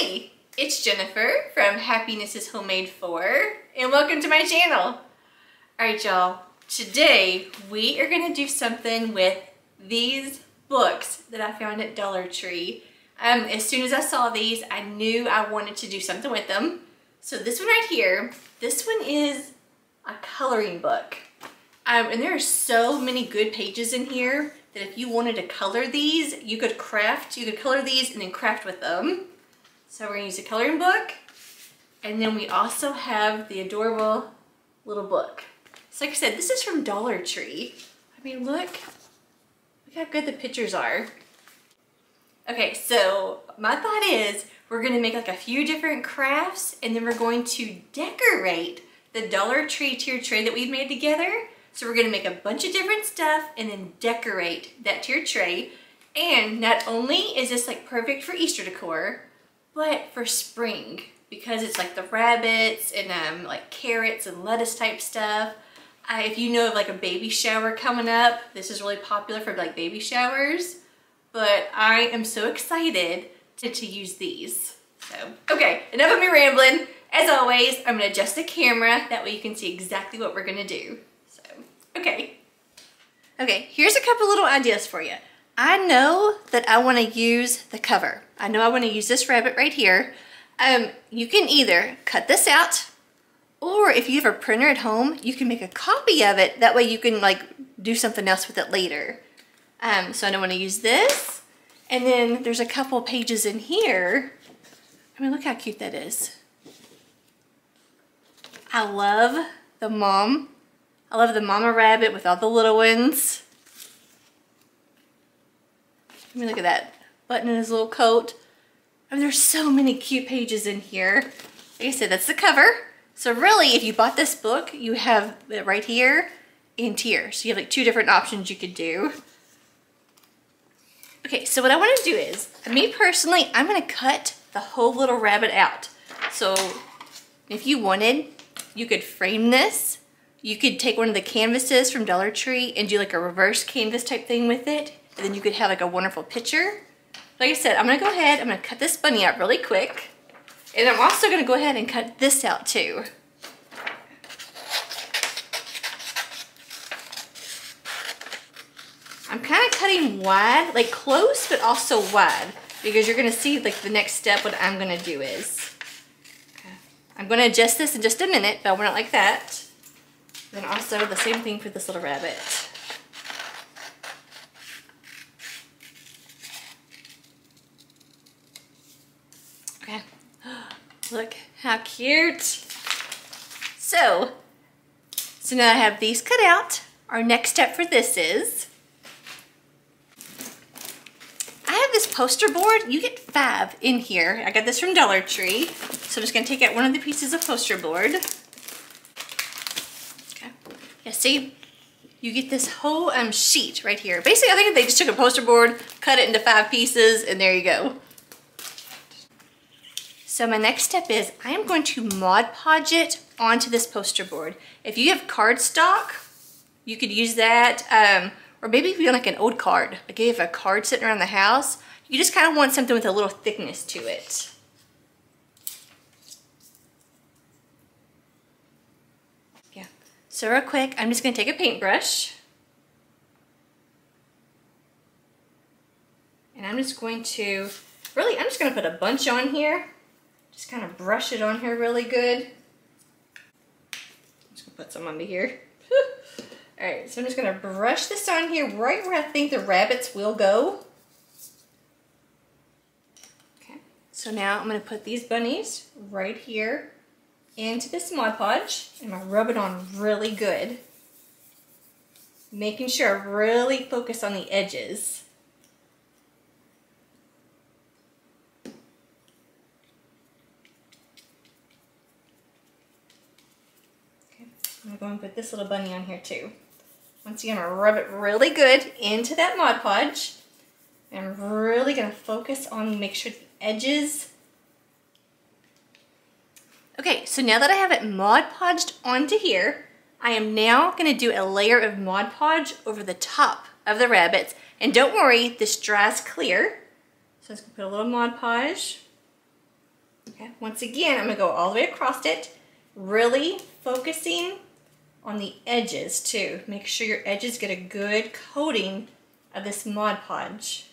Hi, it's Jennifer from Happiness is Homemade 4, and welcome to my channel. Alright y'all, today we are going to do something with these books that I found at Dollar Tree. As soon as I saw these, I knew I wanted to do something with them. So this one right here, this one is a coloring book. And there are so many good pages in here that if you wanted to color these, you could color these and then craft with them. So we're gonna use a coloring book. And then we also have the adorable little book. So like I said, this is from Dollar Tree. I mean, look how good the pictures are. Okay, so my thought is we're gonna make like a few different crafts and then we're going to decorate the Dollar Tree tiered tray that we've made together. So we're gonna make a bunch of different stuff and then decorate that tiered tray. And not only is this like perfect for Easter decor, but for spring, because it's like the rabbits and like carrots and lettuce type stuff. If you know of like a baby shower coming up, this is really popular for like baby showers. But I am so excited to use these. So, okay, enough of me rambling. As always, I'm gonna adjust the camera, that way you can see exactly what we're gonna do. So, okay. Okay, here's a couple little ideas for you. I know that I wanna use the cover. I know I wanna use this rabbit right here. You can either cut this out, or if you have a printer at home, you can make a copy of it. That way you can like do something else with it later. So I don't wanna use this. And then there's a couple pages in here. I mean, look how cute that is. I love the mom. I love the mama rabbit with all the little ones. I mean, look at that button in his little coat. I mean, there's so many cute pages in here. Like I said, that's the cover. So really, if you bought this book, you have it right here and here. So you have like two different options you could do. Okay, so what I want to do is, me personally, I'm going to cut the whole little rabbit out. So if you wanted, you could frame this. You could take one of the canvases from Dollar Tree and do like a reverse canvas type thing with it. And then you could have like a wonderful picture. Like I said, I'm gonna go ahead, I'm gonna cut this bunny out really quick. And I'm also gonna go ahead and cut this out too. I'm kind of cutting wide, like close, but also wide. Because you're gonna see like the next step, what I'm gonna do is. Okay. I'm gonna adjust this in just a minute, but I want it like that. Then also the same thing for this little rabbit. Okay, look how cute. So now I have these cut out. Our next step for this is, I have this poster board. You get 5 in here. I got this from Dollar Tree. So I'm just gonna take out one of the pieces of poster board. Okay, yeah, see? You get this whole sheet right here. Basically, I think they just took a poster board, cut it into 5 pieces, and there you go. So my next step is I am going to Mod Podge it onto this poster board. If you have cardstock, you could use that, or maybe if you have like an old card, like if you have a card sitting around the house, you just kind of want something with a little thickness to it. Yeah, so real quick, I'm just gonna take a paintbrush, and I'm just going to, really, I'm just gonna put a bunch on here. Just kind of brush it on here really good. I'm just gonna put some under here. All right, so I'm just gonna brush this on here right where I think the rabbits will go. Okay, so now I'm gonna put these bunnies right here into this Mod Podge, and I'm gonna rub it on really good. Making sure I really focus on the edges. I'm gonna go and put this little bunny on here too. Once again, I'm gonna rub it really good into that Mod Podge. And I'm really gonna focus on, make sure the edges. Okay, so now that I have it Mod Podged onto here, I am now gonna do a layer of Mod Podge over the top of the rabbits. And don't worry, this dries clear. So I'm just gonna put a little Mod Podge Okay, once again, I'm gonna go all the way across it, really focusing on the edges too. Make sure your edges get a good coating of this Mod Podge.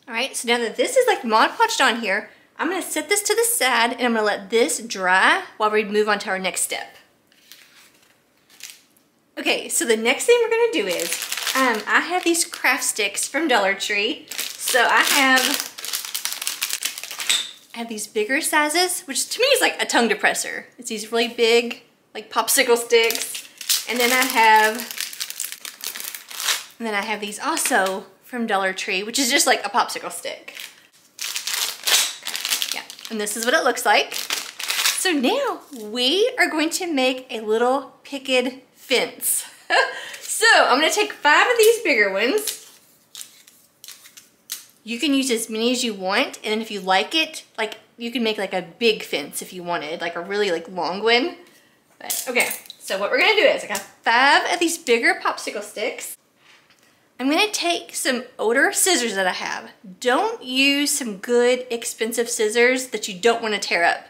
All right, so now that this is like Mod Podged on here, I'm gonna set this to the side and I'm gonna let this dry while we move on to our next step. Okay, so the next thing we're gonna do is, I have these craft sticks from Dollar Tree. So I have these bigger sizes, which to me is like a tongue depressor. It's these really big, like popsicle sticks. And then I have these also from Dollar Tree, which is just like a popsicle stick. Yeah, and this is what it looks like. So now we are going to make a little picket fence. So I'm gonna take 5 of these bigger ones. You can use as many as you want, and if you like it, like you can make like a big fence if you wanted, like a really like long one. But okay, so what we're gonna do is I got 5 of these bigger popsicle sticks. I'm gonna take some older scissors that I have. Don't use some good expensive scissors that you don't want to tear up.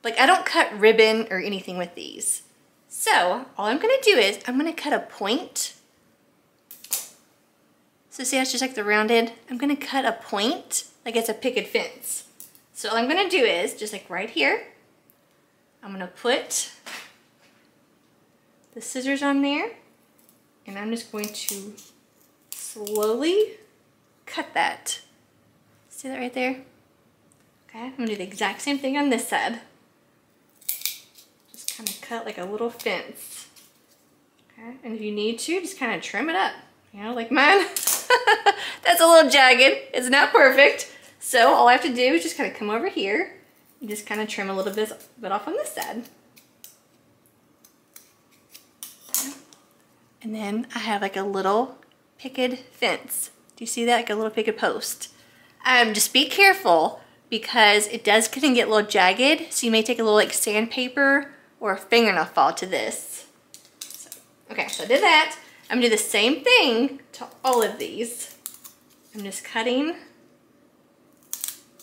Like I don't cut ribbon or anything with these. So all I'm gonna do is I'm gonna cut a point. So see how it's just like the rounded? I'm gonna cut a point like it's a picket fence. So all I'm gonna do is just like right here, I'm gonna put the scissors on there and I'm just going to slowly cut that. See that right there? Okay, I'm gonna do the exact same thing on this side. Just kind of cut like a little fence. Okay, and if you need to, just kind of trim it up. You know, like mine. That's a little jagged. It's not perfect. So all I have to do is just kind of come over here and just kind of trim a little bit off on this side. And then I have like a little picket fence. Do you see that? Like a little picket post. Just be careful because it does kind of get a little jagged. So you may take a little like sandpaper or a fingernail fall to this. So, okay, so I did that. I'm gonna do the same thing to all of these. I'm just cutting,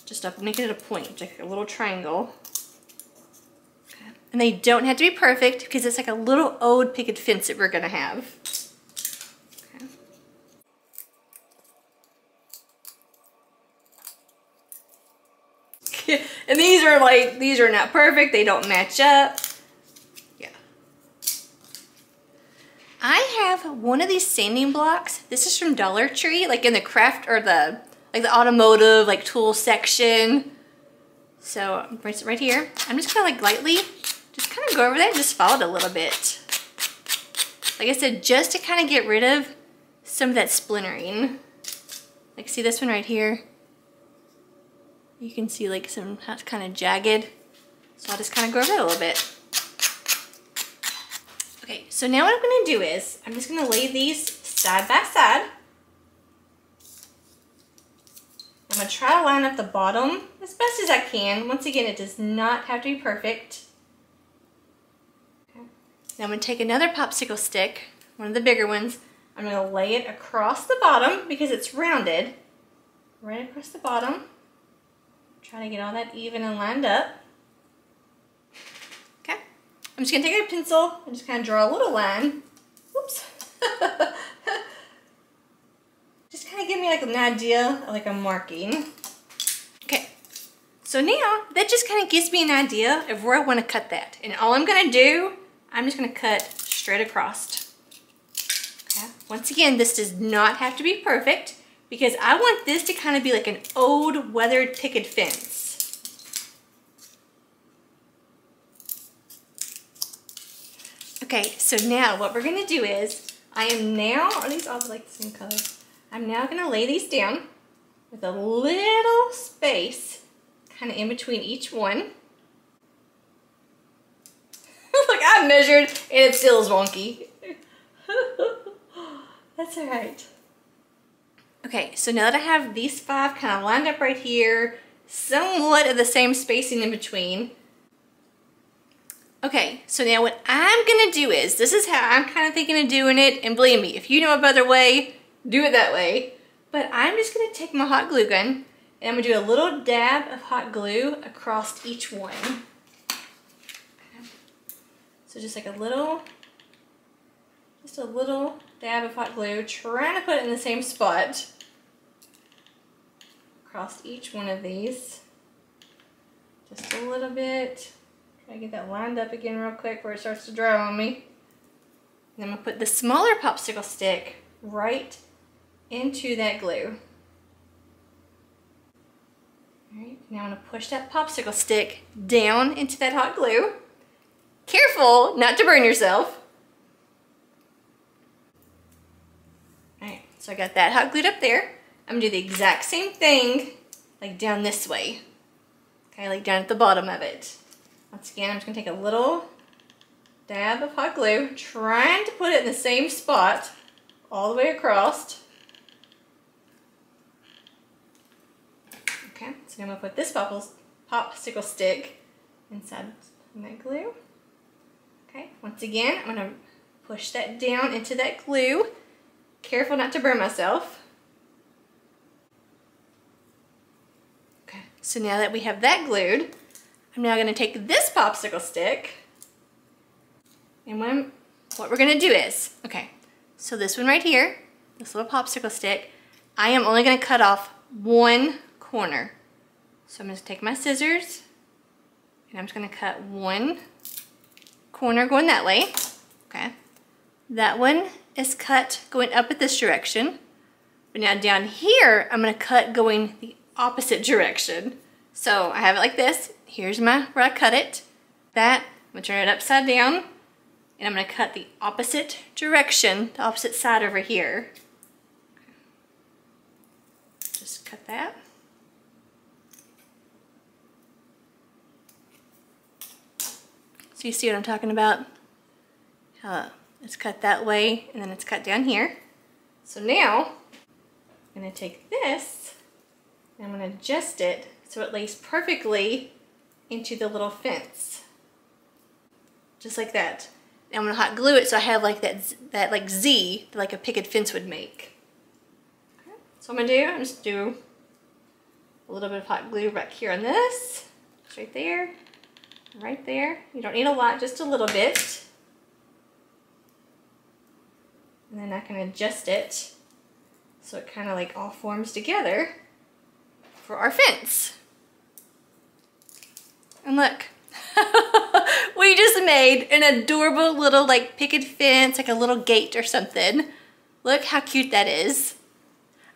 just up, making it a point, like a little triangle. Okay. And they don't have to be perfect because it's like a little old picket fence that we're gonna have. Okay. And these are not perfect, they don't match up. I have one of these sanding blocks. This is from Dollar Tree, like in the craft or the automotive like tool section. So right here, I'm just kind of like lightly, just kind of go over there and just follow it a little bit. Like I said, just to kind of get rid of some of that splintering. Like see this one right here? You can see like some that's kind of jagged. So I'll just kind of go over it a little bit. Okay, so now what I'm gonna do is, I'm just gonna lay these side by side. I'm gonna try to line up the bottom as best as I can. Once again, it does not have to be perfect. Okay. Now I'm gonna take another popsicle stick, one of the bigger ones. I'm gonna lay it across the bottom because it's rounded. Right across the bottom. Try to get all that even and lined up. I'm just gonna take a pencil and just kind of draw a little line. Whoops. Just kind of give me like an idea of like a marking. Okay, so now that just kind of gives me an idea of where I want to cut that. And all I'm gonna do, I'm just gonna cut straight across. Okay, once again, this does not have to be perfect because I want this to kind of be like an old weathered picket fence. Okay, so now what we're gonna do is, are these all like the same color? I'm now gonna lay these down with a little space kind of in between each one. Look, I measured and it still is wonky. That's all right. Okay, so now that I have these 5 kind of lined up right here, somewhat of the same spacing in between, Okay, so now what I'm gonna do is, this is how I'm kind of thinking of doing it, and believe me, if you know a better way, do it that way. But I'm just gonna take my hot glue gun, and I'm gonna do a little dab of hot glue across each one. Okay. So just like a little dab of hot glue, trying to put it in the same spot across each one of these. Just a little bit. Try to get that lined up again real quick before it starts to dry on me. And I'm gonna put the smaller popsicle stick right into that glue. All right, now I'm gonna push that popsicle stick down into that hot glue. Careful not to burn yourself. All right, so I got that hot glued up there. I'm gonna do the exact same thing, like down this way. Okay, like down at the bottom of it. Once again, I'm just gonna take a little dab of hot glue, trying to put it in the same spot all the way across. Okay, so now I'm gonna put this popsicle stick inside that glue. Okay, once again, I'm gonna push that down into that glue. Careful not to burn myself. Okay, so now that we have that glued, I'm now gonna take this popsicle stick, and what we're gonna do is, okay, so this one right here, this little popsicle stick, I am only gonna cut off one corner. So I'm gonna take my scissors, and I'm just gonna cut one corner going that way, okay. That one is cut going up at this direction, but now down here, I'm gonna cut going the opposite direction. So I have it like this. Here's where I cut it. I'm gonna turn it upside down, and I'm gonna cut the opposite direction, the opposite side over here. Just cut that. So you see what I'm talking about? How it's cut that way, and then it's cut down here. So now, I'm gonna take this, and I'm gonna adjust it so it lays perfectly into the little fence. Just like that. Now I'm gonna hot glue it so I have like that like Z that like a picket fence would make. Okay. So I'm just do a little bit of hot glue right here on this. It's right there. Right there. You don't need a lot, just a little bit. And then I can adjust it so it kind of like all forms together for our fence. And look, we just made an adorable little like picket fence, like a little gate or something. Look how cute that is.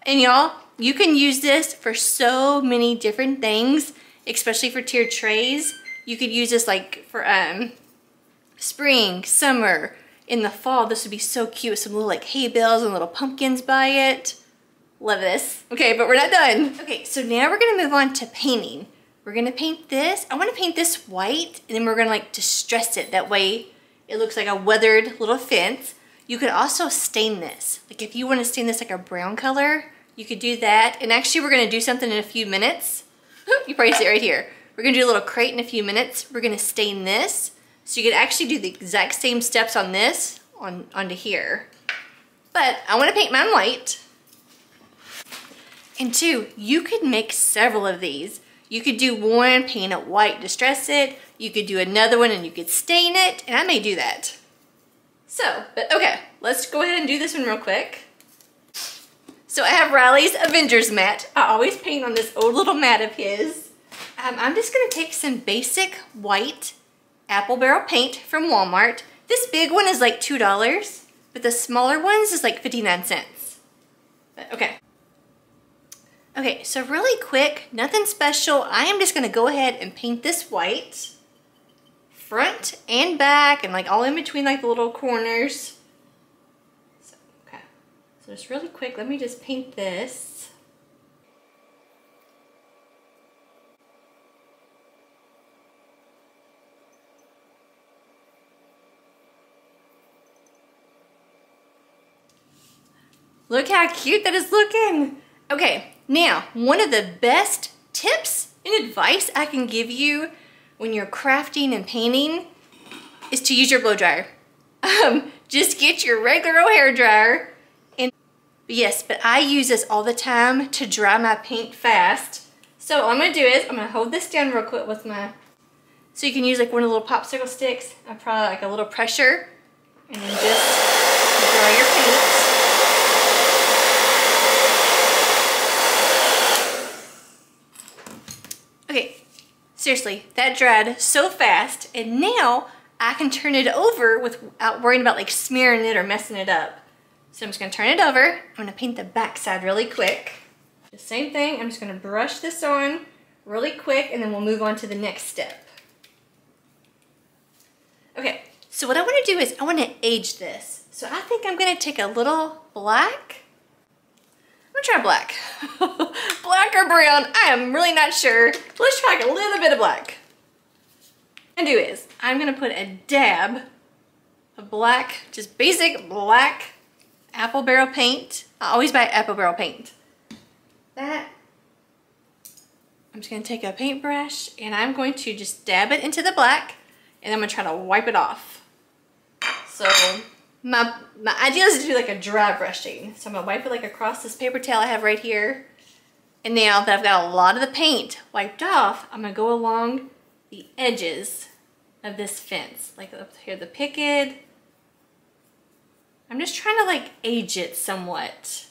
And y'all, you can use this for so many different things, especially for tiered trays. You could use this like for spring, summer, in the fall. This would be so cute with some little like hay bales and little pumpkins by it. Love this. Okay, but we're not done. Okay, so now we're gonna move on to painting. We're gonna paint this. I wanna paint this white, and then we're gonna like distress it. That way it looks like a weathered little fence. You could also stain this. Like if you wanna stain this like a brown color, you could do that. And actually we're gonna do something in a few minutes. You probably see it right here. We're gonna do a little crate in a few minutes. We're gonna stain this. So you could actually do the exact same steps on this, onto here. But I wanna paint mine white. And two, you could make several of these. You could do one, paint it white, distress it. You could do another one and you could stain it, and I may do that. So, but okay, let's go ahead and do this one real quick. So I have Riley's Avengers mat. I always paint on this old little mat of his. I'm just gonna take some basic white apple barrel paint from Walmart. This big one is like $2, but the smaller ones is like 59 cents. But okay. Okay, so really quick, nothing special. I am just gonna go ahead and paint this white, front and back, and like all in between like the little corners. So, okay, so just really quick, let me just paint this. Look how cute that is looking. Okay, now, one of the best tips and advice I can give you when you're crafting and painting is to use your blow dryer. Just get your regular old hair dryer. But I use this all the time to dry my paint fast. So what I'm gonna do is I'm gonna hold this down real quick with my, so you can use like one of the little popsicle sticks, probably like a little pressure, and then just dry your paint. Okay, seriously, that dried so fast, and now I can turn it over without worrying about like smearing it or messing it up. So I'm just gonna turn it over. I'm gonna paint the back side really quick. The same thing, I'm just gonna brush this on really quick, and then we'll move on to the next step. Okay, so what I wanna do is I wanna age this. So I think I'm gonna take a little black. I'm gonna try black. Black or brown, I am really not sure. Let's try like a little bit of black. What I'm gonna do is I'm gonna put a dab of black, just basic black apple barrel paint. I always buy apple barrel paint. I'm just gonna take a paintbrush and I'm going to just dab it into the black, and I'm gonna try to wipe it off. So my idea is to do like a dry brushing. So I'm gonna wipe it like across this paper towel I have right here. And now that I've got a lot of the paint wiped off, I'm gonna go along the edges of this fence. Like up here, the picket. I'm just trying to like age it somewhat.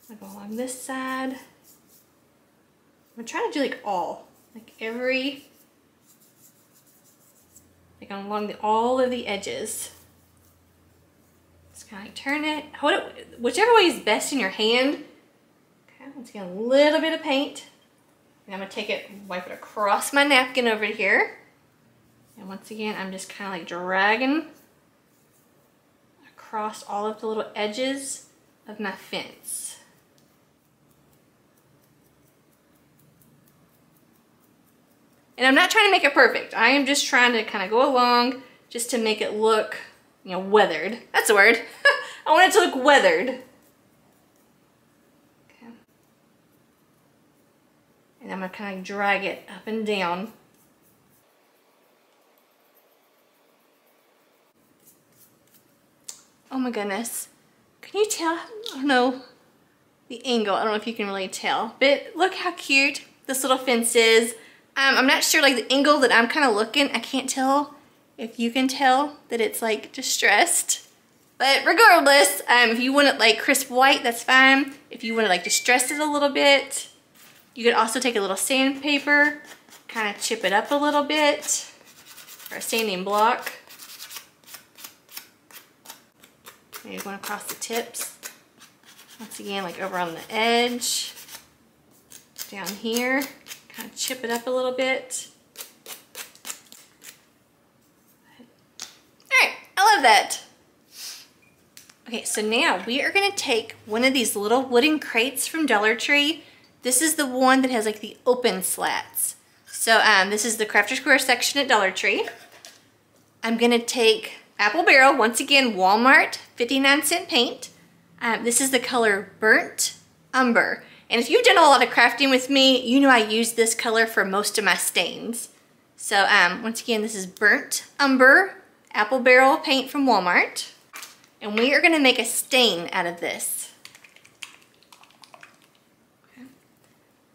I'll go along this side. I'm trying to do like all, like every, like along all of the edges. Just kind of like turn it, hold it, whichever way is best in your hand. Okay, let's get a little bit of paint. And I'm gonna take it, wipe it across my napkin over here. And once again, I'm just kind of like dragging across all of the little edges of my fence. And I'm not trying to make it perfect. I am just trying to kind of go along just to make it look, you know, weathered. That's the word. I want it to look weathered. Okay. And I'm gonna kind of drag it up and down. Oh my goodness. Can you tell? Oh no, the angle, I don't know if you can really tell, but look how cute this little fence is. I'm not sure, like the angle that I'm kind of looking, I can't tell if you can tell that it's like distressed. But regardless, if you want it like crisp white, that's fine. If you want to like distress it a little bit, you could also take a little sandpaper, kind of chip it up a little bit, or a sanding block. Maybe going across the tips. Once again, like over on the edge, down here. Kind of chip it up a little bit. All right, I love that. Okay, so now we are gonna take one of these little wooden crates from Dollar Tree. This is the one that has like the open slats. So this is the Crafter Square section at Dollar Tree. I'm gonna take Apple Barrel, once again, Walmart, 59-cent paint. This is the color Burnt Umber. And if you've done a lot of crafting with me, you know I use this color for most of my stains. So once again, this is Burnt Umber Apple Barrel paint from Walmart. And we are gonna make a stain out of this. Okay.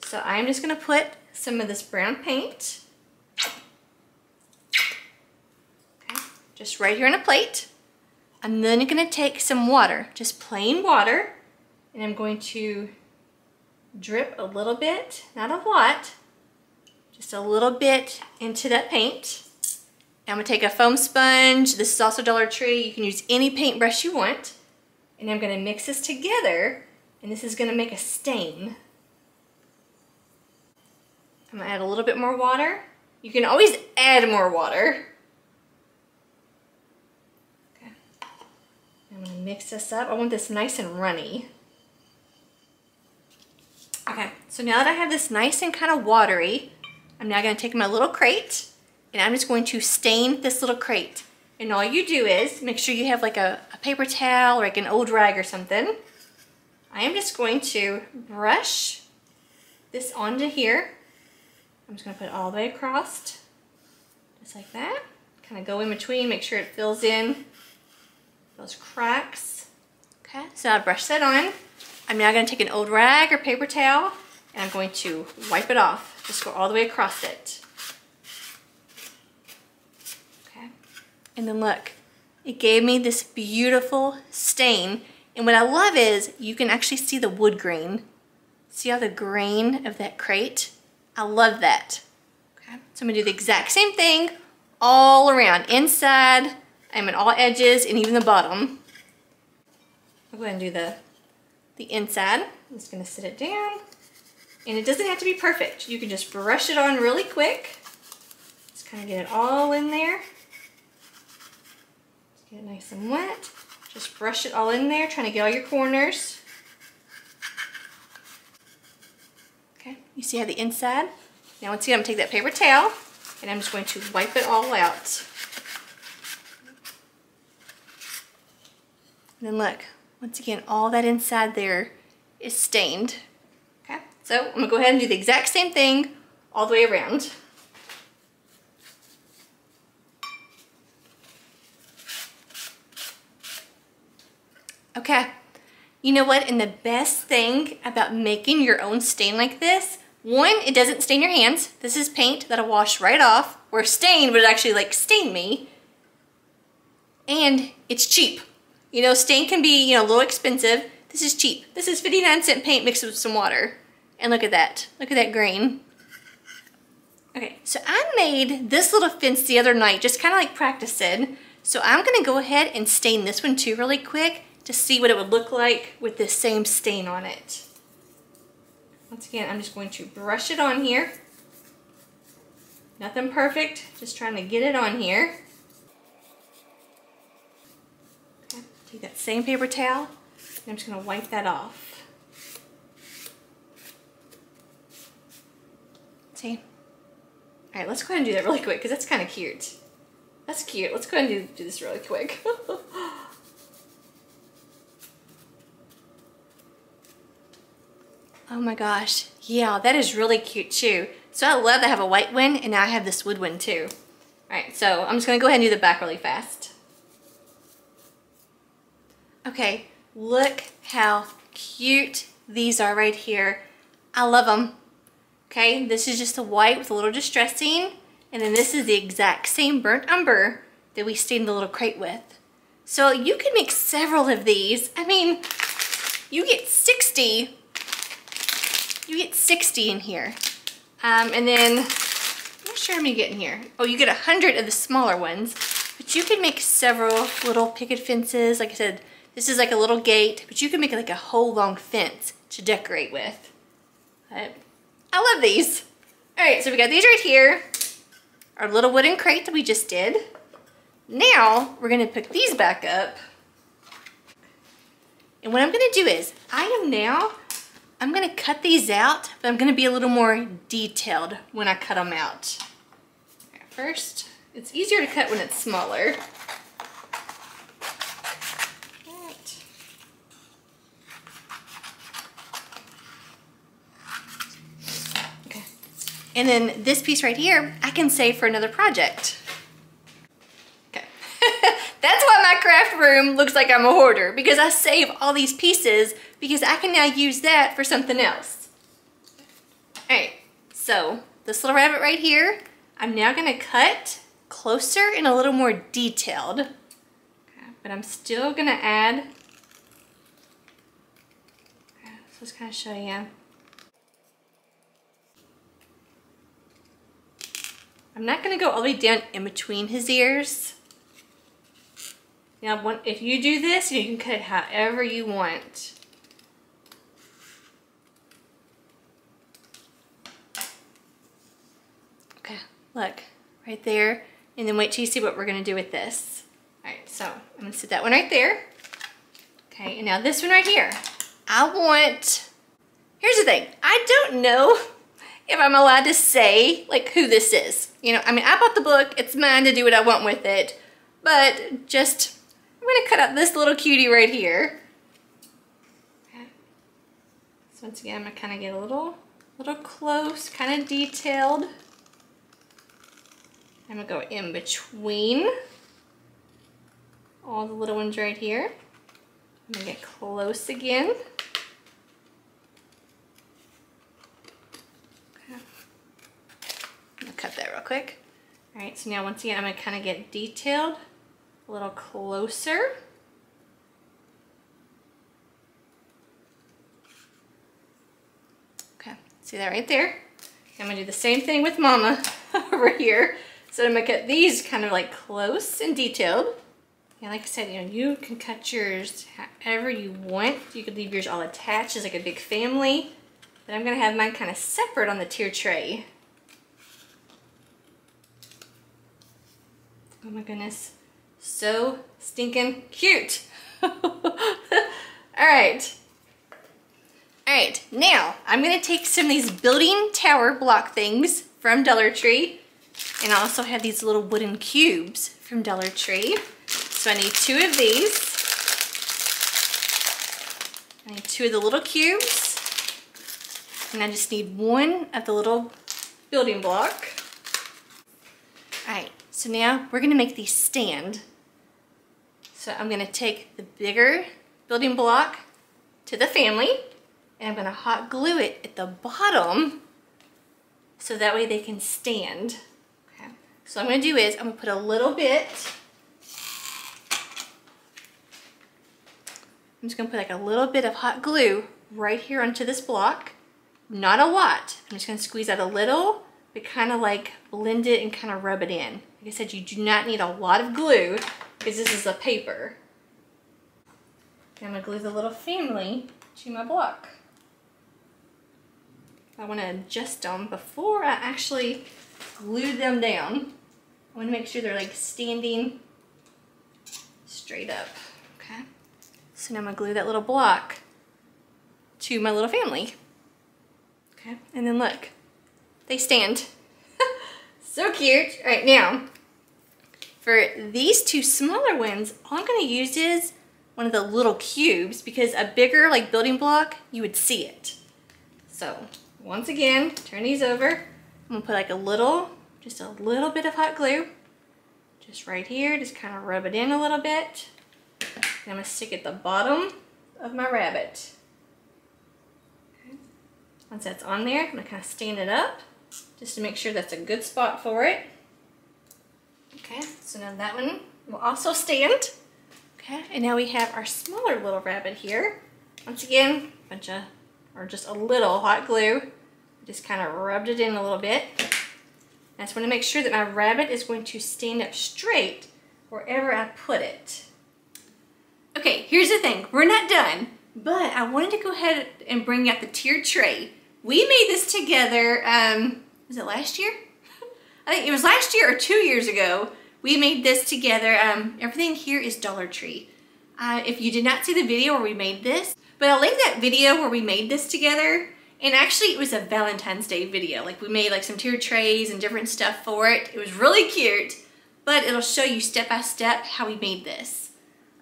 So I'm just gonna put some of this brown paint, okay, just right here on a plate. I'm then gonna take some water, just plain water, and I'm going to drip a little bit, not a lot, just a little bit into that paint. I'm gonna take a foam sponge. This is also Dollar Tree. You can use any paintbrush you want. And I'm gonna mix this together, and this is gonna make a stain. I'm gonna add a little bit more water. You can always add more water. Okay. I'm gonna mix this up. I want this nice and runny. Okay, so now that I have this nice and kind of watery, I'm now going to take my little crate and I'm just going to stain this little crate. And all you do is make sure you have like a paper towel or like an old rag or something. I am just going to brush this onto here I'm just gonna put it all the way across, just like that. Kind of go in between, make sure it fills in those cracks. Okay, so I'll brush that on. I'm now gonna take an old rag or paper towel and I'm going to wipe it off. Just go all the way across it. Okay, and then look, it gave me this beautiful stain. And what I love is you can actually see the wood grain. See all the grain of that crate? I love that. Okay, so I'm gonna do the exact same thing all around, inside, I'm at all edges, and even the bottom. I'll go ahead and do the inside. I'm just gonna sit it down. And it doesn't have to be perfect. You can just brush it on really quick. Just kind of get it all in there. Just get it nice and wet. Just brush it all in there, trying to get all your corners. Okay, you see how the inside? Now once again, I'm gonna take that paper towel and I'm just going to wipe it all out. And then look, once again, all that inside there is stained. Okay, so I'm gonna go ahead and do the exact same thing all the way around. Okay, you know what? And the best thing about making your own stain like this, one, it doesn't stain your hands. This is paint that'll wash right off, where stain would actually like stain me. And it's cheap. You know, stain can be, you know, a little expensive. This is cheap. This is 59-cent paint mixed with some water. And look at that. Look at that grain. Okay, so I made this little fence the other night, just kind of like practicing. So I'm gonna go ahead and stain this one too really quick to see what it would look like with this same stain on it. Once again, I'm just going to brush it on here. Nothing perfect, just trying to get it on here. Okay, take that same paper towel, and I'm just gonna wipe that off. See? All right, let's go ahead and do that really quick because that's kind of cute. That's cute. Let's go ahead and do this really quick. Oh my gosh, yeah, that is really cute too. So I love that I have a white one and now I have this wood one too. All right, so I'm just gonna go ahead and do the back really fast. Okay, look how cute these are right here. I love them. Okay, this is just a white with a little distressing, and then this is the exact same burnt umber that we stained the little crate with. So you can make several of these. I mean, you get 60 in here. And then, I'm not sure how many you get in here. Oh, you get 100 of the smaller ones, but you can make several little picket fences. Like I said, this is like a little gate, but you can make like a whole long fence to decorate with. But I love these. All right, so we got these right here. Our little wooden crate that we just did. Now, we're gonna pick these back up. And what I'm gonna do is, I'm gonna cut these out, but I'm gonna be a little more detailed when I cut them out. Okay, first, it's easier to cut when it's smaller. Okay. And then this piece right here, I can save for another project. Okay. That's why my craft room looks like I'm a hoarder, because I save all these pieces because I can now use that for something else. All right, so this little rabbit right here, I'm now gonna cut closer and a little more detailed. Okay, but I'm still gonna add, okay, so let's kind of show you. I'm not gonna go all the way down in between his ears. Now, if you do this, you can cut it however you want. Okay, look, right there. And then wait till you see what we're gonna do with this. All right, so I'm gonna sit that one right there. Okay, and now this one right here. Here's the thing. I don't know if I'm allowed to say like who this is. You know, I mean, I bought the book, it's mine to do what I want with it, but just, I'm gonna cut out this little cutie right here. Okay. So once again, I'm gonna kind of get a little a little close, kind of detailed. I'm gonna go in between all the little ones right here. I'm gonna get close again. Okay. I'm gonna cut that real quick. All right, so now once again, I'm gonna kind of get detailed, a little closer. Okay, see that right there? I'm gonna do the same thing with Mama over here. So I'm gonna cut these kind of like close and detailed. Yeah, like I said, you know, you can cut yours however you want. You could leave yours all attached as like a big family, but I'm gonna have mine kind of separate on the tier tray. Oh my goodness, so stinking cute. All right, now I'm gonna take some of these building tower block things from Dollar Tree, and I also have these little wooden cubes from Dollar Tree. So I need 2 of these. I need 2 of the little cubes, and I just need 1 of the little building block. All right, so now we're gonna make these stand. So I'm gonna take the bigger building block to the family, and I'm gonna hot glue it at the bottom so that way they can stand. Okay. So what I'm gonna do is I'm gonna put a little bit, I'm just gonna put like a little bit of hot glue right here onto this block. Not a lot. I'm just gonna squeeze out a little, but kind of like blend it and kind of rub it in. Like I said, you do not need a lot of glue because this is a paper. And I'm gonna glue the little family to my block. I wanna adjust them before I actually glue them down. I wanna make sure they're like standing straight up, okay? So now I'm gonna glue that little block to my little family. Okay, and then look, they stand. So cute. All right, now, for these 2 smaller ones, all I'm gonna use is one of the little cubes because a bigger like building block, you would see it. So once again, turn these over. I'm gonna put like a little, just a little bit of hot glue, just right here, just kind of rub it in a little bit. And I'm gonna stick it at the bottom of my rabbit. Okay. Once that's on there, I'm gonna kind of stand it up just to make sure that's a good spot for it. Okay, so now that one will also stand. Okay, and now we have our smaller little rabbit here. Once again, just a little hot glue. Just kind of rubbed it in a little bit. I just want to make sure that my rabbit is going to stand up straight wherever I put it. Okay, here's the thing. We're not done, but I wanted to go ahead and bring out the tiered tray. We made this together, was it last year? I think it was last year or 2 years ago. We made this together. Everything here is Dollar Tree. If you did not see the video where we made this, but I'll link that video where we made this together. And actually it was a Valentine's Day video. Like we made like some tiered trays and different stuff for it. It was really cute, but it'll show you step by step how we made this.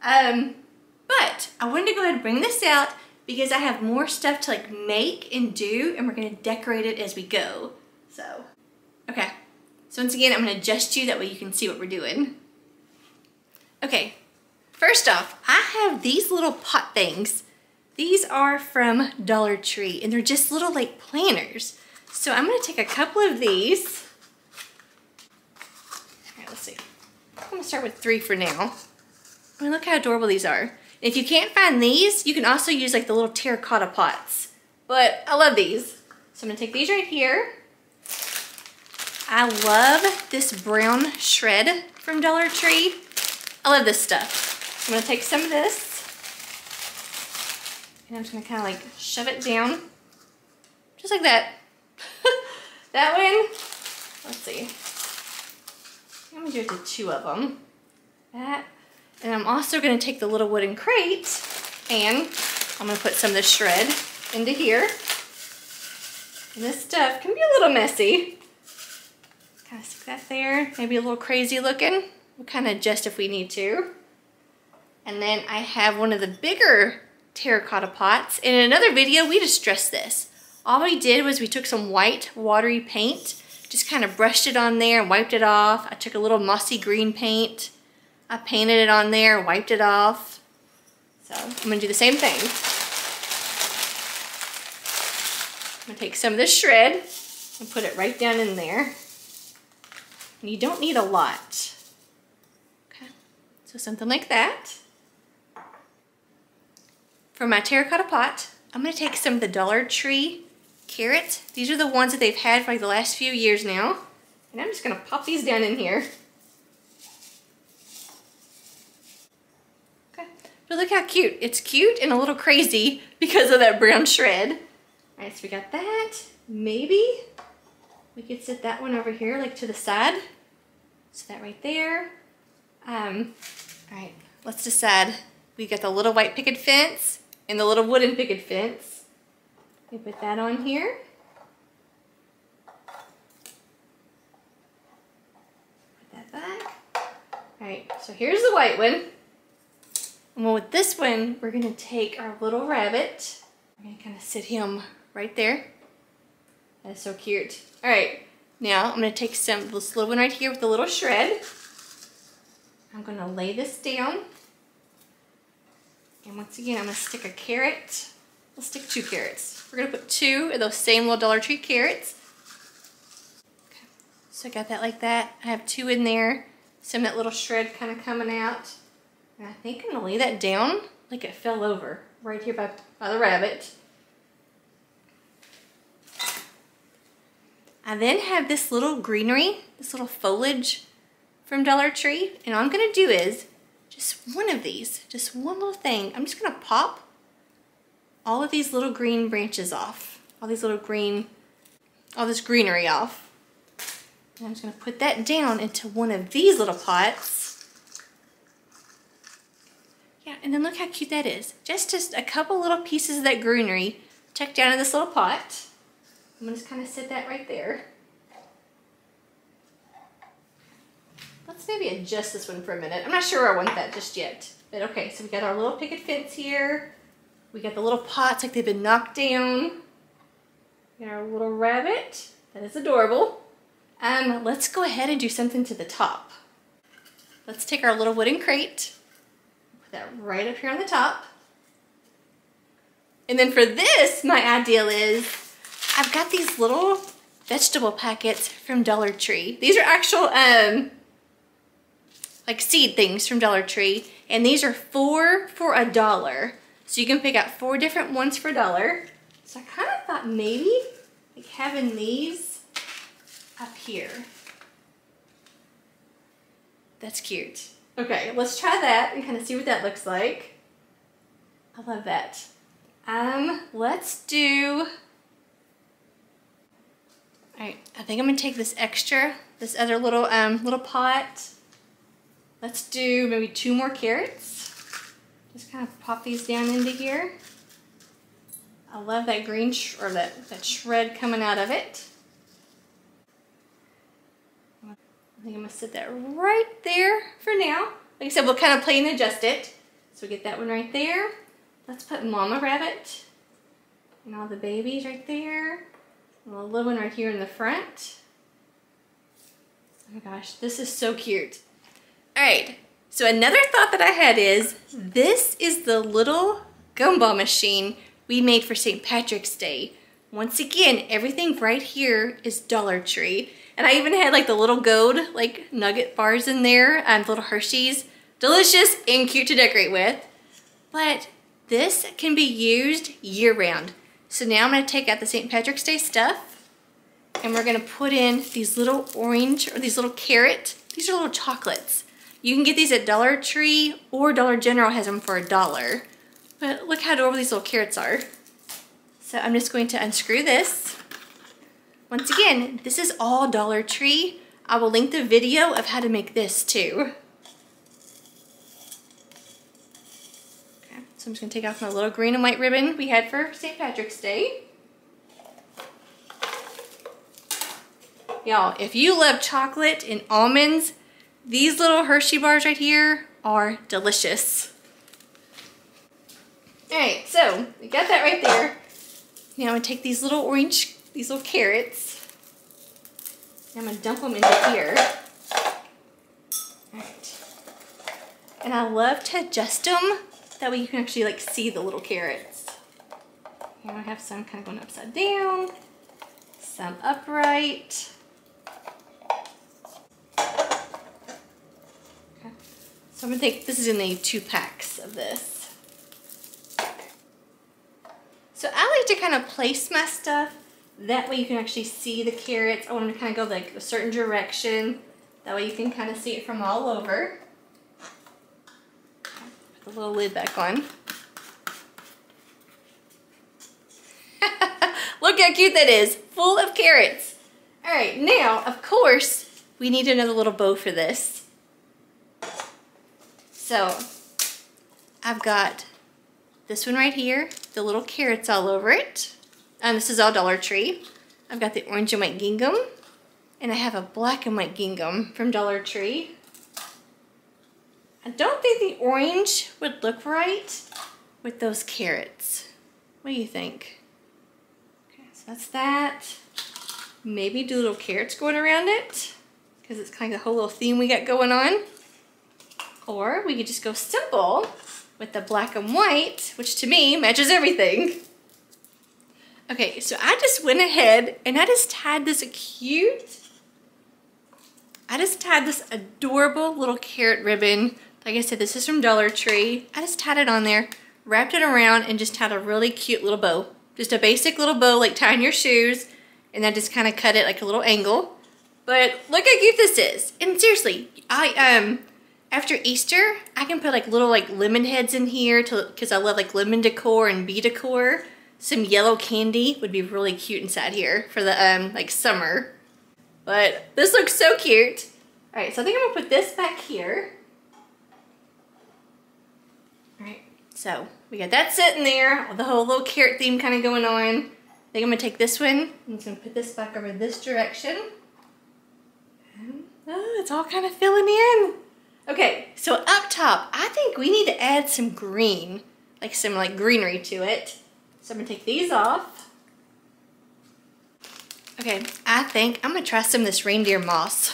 But I wanted to go ahead and bring this out because I have more stuff to like make and do, and we're gonna decorate it as we go. So, okay. So once again, I'm gonna adjust you, that way you can see what we're doing. Okay, first off, I have these little pot things. These are from Dollar Tree, and they're just little like planners. So I'm gonna take a couple of these. All right, let's see. I'm gonna start with 3 for now. I mean, look how adorable these are. If you can't find these, you can also use like the little terracotta pots. But I love these. So I'm gonna take these right here. I love this brown shred from Dollar Tree. I love this stuff. I'm gonna take some of this, and I'm just gonna kind of like shove it down, just like that. That one, let's see. I'm gonna do it to 2 of them. That, and I'm also gonna take the little wooden crate, and I'm gonna put some of the shred into here. And this stuff can be a little messy. Kind of stick that there, maybe a little crazy looking. We'll kind of adjust if we need to. And then I have one of the bigger terracotta pots. In another video, we distressed this. All we did was we took some white watery paint, just kind of brushed it on there and wiped it off. I took a little mossy green paint. I painted it on there, wiped it off. So I'm gonna do the same thing. I'm gonna take some of this shred and put it right down in there. And you don't need a lot. Okay, so something like that. For my terracotta pot, I'm gonna take some of the Dollar Tree carrots. These are the ones that they've had for like the last few years now. And I'm just gonna pop these down in here. Okay, but look how cute. It's cute and a little crazy because of that brown shred. All right, so we got that. Maybe we could set that one over here, like to the side. So that right there. All right, let's decide. We got the little white picket fence and the little wooden picket fence. We put that on here. Put that back. All right, so here's the white one. And well, with this one, we're gonna take our little rabbit. We're gonna kind of sit him right there. That is so cute. All right, now I'm gonna take this little one right here with the little shred. I'm gonna lay this down. And once again, I'm gonna stick a carrot. We'll stick 2 carrots. We're gonna put 2 of those same little Dollar Tree carrots. Okay. So I got that like that. I have 2 in there. Some of that little shred kind of coming out. And I think I'm gonna lay that down like it fell over right here by the rabbit. I then have this little greenery, this little foliage from Dollar Tree. And all I'm gonna do is just one of these, just one little thing. I'm just gonna pop all of these little green branches off, all this greenery off. And I'm just gonna put that down into one of these little pots. Yeah, and then look how cute that is. Just a couple little pieces of that greenery tucked down in this little pot. I'm gonna just kind of sit that right there. Let's maybe adjust this one for a minute. I'm not sure I want that just yet. But okay, so we got our little picket fence here. We got the little pots like they've been knocked down. We got our little rabbit. That is adorable. Let's go ahead and do something to the top. Let's take our little wooden crate. Put that right up here on the top. And then for this, my ideal is, I've got these little vegetable packets from Dollar Tree. These are actual, like seed things from Dollar Tree. And these are 4 for $1. So you can pick out 4 different ones for $1. So I kind of thought maybe like having these up here. That's cute. Okay, let's try that and kind of see what that looks like. I love that. Let's do, all right, I think I'm gonna take this other little little pot. Let's do maybe 2 more carrots. Just kind of pop these down into here. I love that green that shred coming out of it. I think I'm gonna sit that right there for now. Like I said, we'll kind of play and adjust it. So we get that one right there. Let's put Mama Rabbit and all the babies right there. And a little one right here in the front. Oh my gosh, this is so cute. All right, so another thought that I had is, this is the little gumball machine we made for St. Patrick's Day. Once again, everything right here is Dollar Tree. And I even had like the little gold like nugget bars in there, little Hershey's. Delicious and cute to decorate with. But this can be used year round. So now I'm gonna take out the St. Patrick's Day stuff and we're gonna put in these little orange or these little carrot. These are little chocolates. You can get these at Dollar Tree or Dollar General has them for $1. But look how adorable these little carrots are. So I'm just going to unscrew this. Once again, this is all Dollar Tree. I will link the video of how to make this too. Okay, so I'm just gonna take off my little green and white ribbon we had for St. Patrick's Day. Y'all, if you love chocolate and almonds, these little Hershey bars right here are delicious. All right, so we got that right there. Now I'm gonna take these little carrots, and I'm gonna dump them into here. Alright. And I love to adjust them, that way you can actually like see the little carrots. Here I have some kind of going upside down, some upright. Okay. So I'm gonna take, this is in the 2 packs of this. So I like to kind of place my stuff, that way you can actually see the carrots. I want them to kind of go like a certain direction, that way you can kind of see it from all over. Put the little lid back on. Look how cute that is, full of carrots. All right, now, of course, we need another little bow for this. So, I've got this one right here, the little carrots all over it. And this is all Dollar Tree. I've got the orange and white gingham, and I have a black and white gingham from Dollar Tree. I don't think the orange would look right with those carrots. What do you think? So that's that. Maybe do little carrots going around it, because it's kind of the whole little theme we got going on. Or we could just go simple with the black and white, which to me matches everything. Okay, so I just went ahead and I just tied this adorable little carrot ribbon. Like I said, this is from Dollar Tree. I just tied it on there, wrapped it around, and just tied a really cute little bow. Just a basic little bow like tying your shoes, and I just kind of cut it like a little angle. But look how cute this is. And seriously, after Easter, I can put like little like lemon heads in here because I love like lemon decor and bee decor. Some yellow candy would be really cute inside here for the like summer. But this looks so cute. All right, so I think I'm gonna put this back here. All right, so we got that sitting there with the whole little carrot theme kind of going on. I think I'm gonna take this one. I'm just gonna put this back over this direction. And, oh, it's all kind of filling in. Okay, so up top, I think we need to add some green, like some like greenery to it. So I'm gonna take these off. Okay, I think I'm gonna try some of this reindeer moss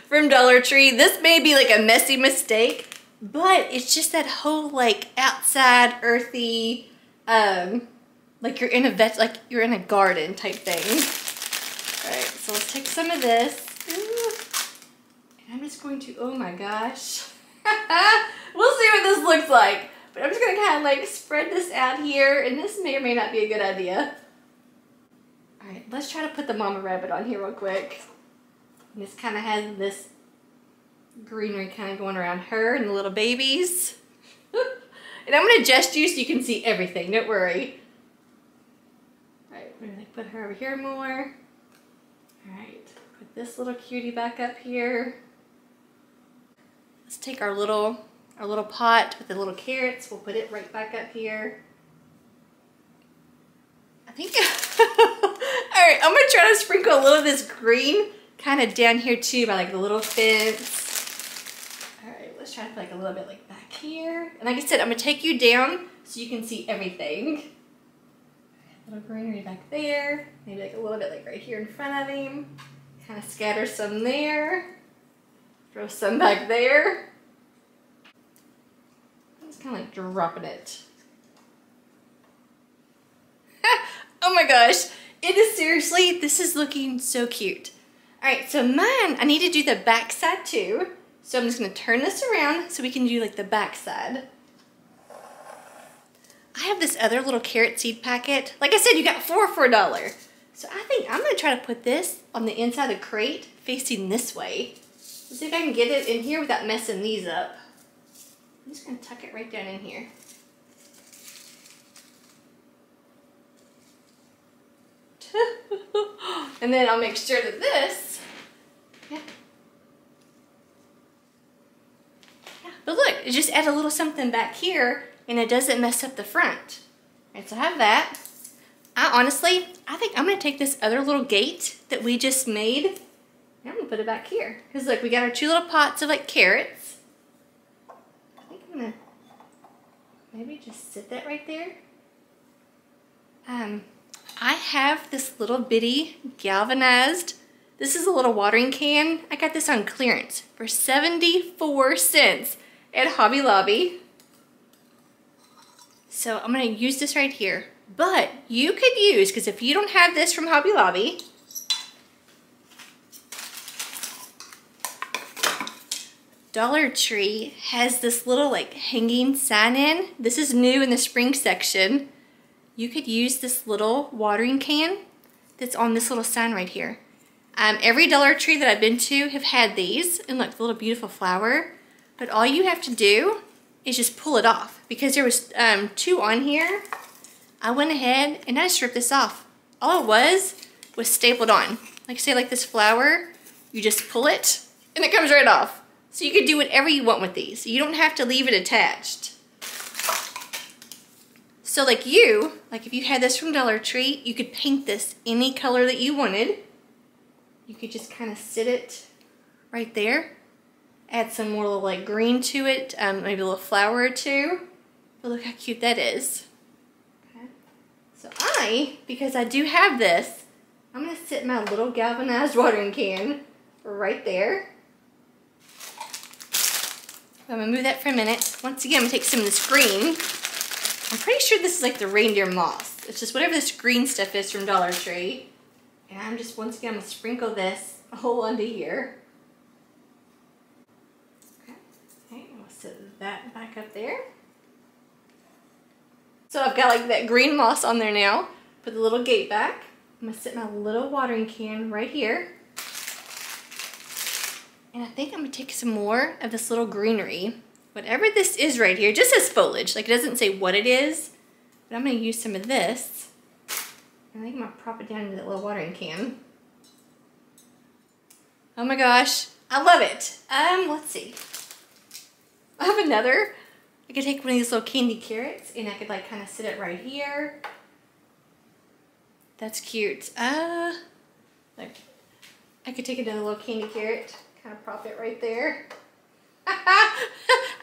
from Dollar Tree. This may be like a messy mistake, but it's just that whole like outside earthy, like you're in a garden type thing. All right, so let's take some of this. Ooh. And I'm just going to, oh my gosh. We'll see what this looks like. But I'm just gonna kind of like spread this out here, and this may or may not be a good idea. All right, let's try to put the mama rabbit on here real quick. And this kind of has this greenery kind of going around her and the little babies. And I'm gonna adjust you so you can see everything, don't worry. All right, we're gonna put her over here more. All right, put this little cutie back up here. Let's take our little pot with the little carrots. We'll put it right back up here. I think, all right, I'm gonna try to sprinkle a little of this green kind of down here too by like the little fence. All right, let's try to put like a little bit like back here. And like I said, I'm gonna take you down so you can see everything. A little greenery back there. Maybe like a little bit like right here in front of him. Kind of scatter some there. Throw some back there. I'm just kind of like dropping it. Oh my gosh, it is seriously, this is looking so cute. All right, so mine, I need to do the back side too. So I'm just gonna turn this around so we can do like the back side. I have this other little carrot seed packet. Like I said, you got 4 for $1. So I think I'm gonna try to put this on the inside of the crate facing this way. Let's see if I can get it in here without messing these up. I'm just gonna tuck it right down in here. And then I'll make sure that this, yeah. But look, it just add a little something back here and it doesn't mess up the front. All right, so I have that. I think I'm gonna take this other little gate that we just made and I'm gonna put it back here. Cause look, we got our 2 little pots of like carrots. I think I'm gonna maybe just sit that right there. I have this little bitty galvanized, this is a little watering can. I got this on clearance for 74 cents at Hobby Lobby. So I'm gonna use this right here. But you could use, because if you don't have this from Hobby Lobby, Dollar Tree has this little like hanging sign in. This is new in the spring section. You could use this little watering can that's on this little sign right here. Every Dollar Tree that I've been to have had these, and look, the little beautiful flower. But all you have to do is just pull it off, because there was 2 on here. I went ahead and I stripped this off. All it was stapled on. Like say like this flower, you just pull it and it comes right off. So you could do whatever you want with these. You don't have to leave it attached. So like if you had this from Dollar Tree, you could paint this any color that you wanted. You could just kind of sit it right there. Add some more little like green to it, maybe a little flower or two. But look how cute that is. Okay. So because I do have this, I'm gonna sit my little galvanized watering can right there. I'm gonna move that for a minute. Once again, I'm gonna take some of this green. I'm pretty sure this is like the reindeer moss. It's just whatever this green stuff is from Dollar Tree. And I'm just, once again, I'm gonna sprinkle this all onto here. Okay, I'm gonna set that back up there. So I've got like that green moss on there now. Put the little gate back. I'm gonna set my little watering can right here. And I think I'm gonna take some more of this little greenery. Whatever this is right here, just as foliage, like it doesn't say what it is, but I'm gonna use some of this. And I think I'm gonna prop it down into that little watering can. Oh my gosh, I love it. Let's see. I have another. I could take one of these little candy carrots and I could like kind of sit it right here. That's cute. Like, I could take another little candy carrot, kind of prop it right there.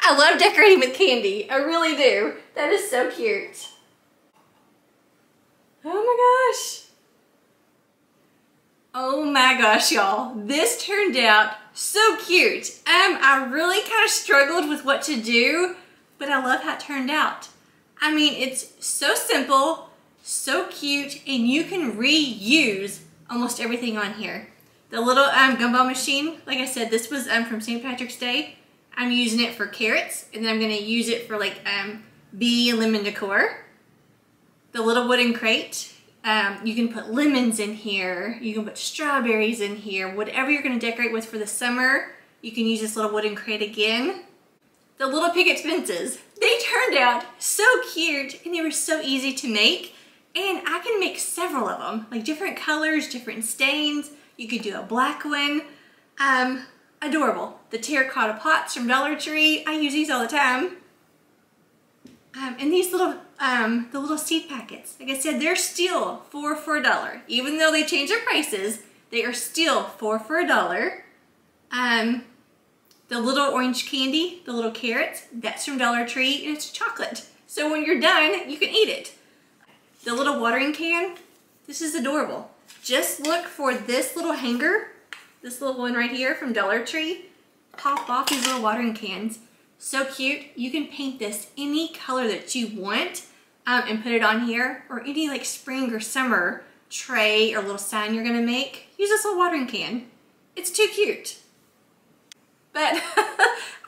I love decorating with candy. I really do. That is so cute. Oh my gosh. Oh my gosh, y'all. This turned out so cute. I really kind of struggled with what to do, but I love how it turned out. I mean, it's so simple, so cute, and you can reuse almost everything on here. The little gumball machine, like I said, this was from St. Patrick's Day. I'm using it for carrots, and then I'm gonna use it for like bee and lemon decor. The little wooden crate, you can put lemons in here, you can put strawberries in here, whatever you're gonna decorate with for the summer, you can use this little wooden crate again. The little picket fences, they turned out so cute, and they were so easy to make, and I can make several of them, like different colors, different stains. You could do a black one. Adorable. The terracotta pots from Dollar Tree. I use these all the time. And these little, the little seed packets. Like I said, they're still 4 for $1. Even though they changed their prices, they are still 4 for $1. The little orange candy, the little carrots, that's from Dollar Tree, and it's chocolate. So when you're done, you can eat it. The little watering can, this is adorable. Just look for this little hanger, this little one right here from Dollar Tree. Pop off these little watering cans. So cute. You can paint this any color that you want and put it on here, or any like spring or summer tray or little sign you're gonna make. Use this little watering can. It's too cute. But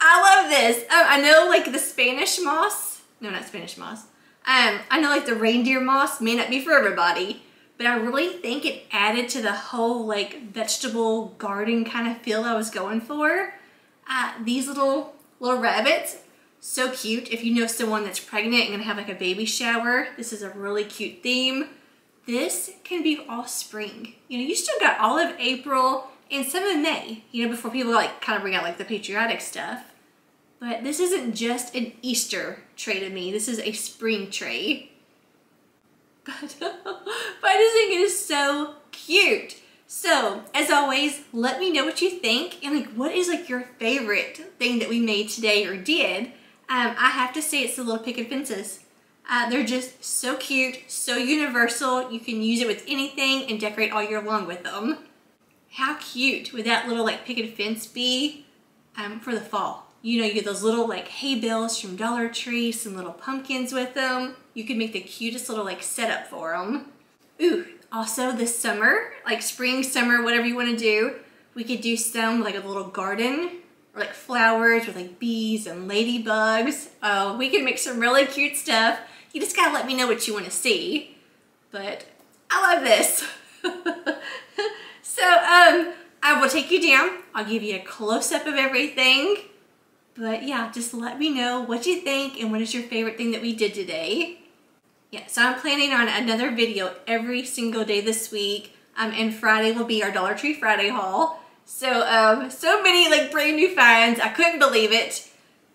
I love this. I know like the Spanish moss, no, not Spanish moss. I know like the reindeer moss may not be for everybody, but I really think it added to the whole like vegetable garden kind of feel I was going for. These little rabbits, so cute. If you know someone that's pregnant and gonna have like a baby shower, this is a really cute theme. This can be all spring. You know, you still got all of April and some of May, you know, before people like kind of bring out like the patriotic stuff. But this isn't just an Easter tray to me. This is a spring tray. But I just think it is so cute. So, as always, let me know what you think, and like what is like your favorite thing that we made today or did. I have to say it's the little picket fences. They're just so cute, so universal. You can use it with anything and decorate all year long with them. How cute would that little like picket fence be for the fall? You know, you get those little like hay bales from Dollar Tree, some little pumpkins with them. You could make the cutest little like setup for them. Ooh, also this summer, like spring, summer, whatever you want to do, we could do some like a little garden or like flowers with like bees and ladybugs. Oh, we can make some really cute stuff. You just gotta let me know what you want to see. But I love this. So I will take you down. I'll give you a close-up of everything. But yeah, just let me know what you think and what is your favorite thing that we did today. Yeah, so I'm planning on another video every single day this week. And Friday will be our Dollar Tree Friday haul. So, so many like brand new finds. I couldn't believe it.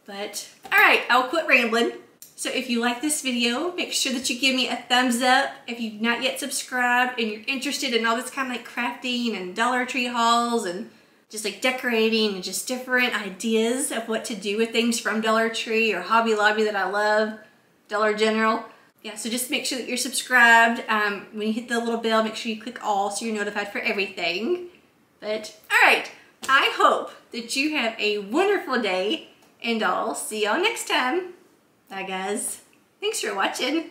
But, alright, I'll quit rambling. So if you like this video, make sure that you give me a thumbs up. If you've not yet subscribed and you're interested in all this kind of like crafting and Dollar Tree hauls and just like decorating and just different ideas of what to do with things from Dollar Tree or Hobby Lobby that I love, Dollar General. Yeah, so just make sure that you're subscribed. When you hit the little bell, make sure you click all so you're notified for everything. But, alright, I hope that you have a wonderful day, and I'll see y'all next time. Bye, guys. Thanks for watching.